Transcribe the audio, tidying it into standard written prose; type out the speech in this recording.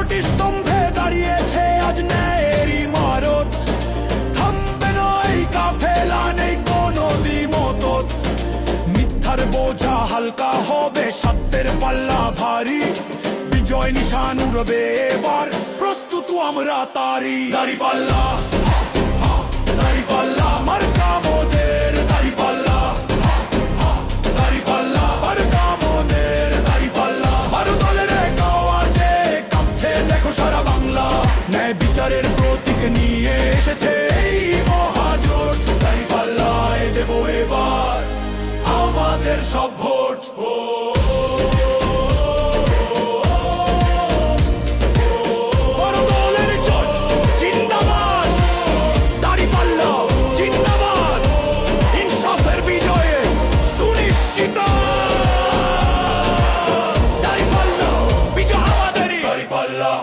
কোটি স্তম্ভে দাঁড়িয়েছে আজ ন্যায়ের ইমারত। থামবে না এই কাফেলা, নেই কোনো দ্বিমত। মিথ্যার বোঝা হালকা হবে, সত্যের পাল্লা ভারী। বিজয় নিশান উড়বে এবার, প্রস্তুত আমরা তারি। দাঁড়িপাল্লা, দাঁড়িপাল্লা মার্কা মোদের। দাঁড়িপাল্লা, দাঁড়িপাল্লা মার্কা মোদের। দাঁড়িপাল্লা বারো দলের এক আওয়াজে কাঁপছে দেখো সারা বাংলা। ন্যায় বিচারের প্রতীক নিয়ে এসেছে এই মহাজোট। দাঁড়িপাল্লায় দেবো এবার আমাদের সব ভোট। বড় দলের জোট জিন্দাবাদ, দাঁড়িপাল্লা জিন্দাবাদ। ইনসাফের বিজয়ে সুনিশ্চিত। দাঁড়িপাল্লা বিজয় আমাদেরই। দাঁড়িপাল্লা।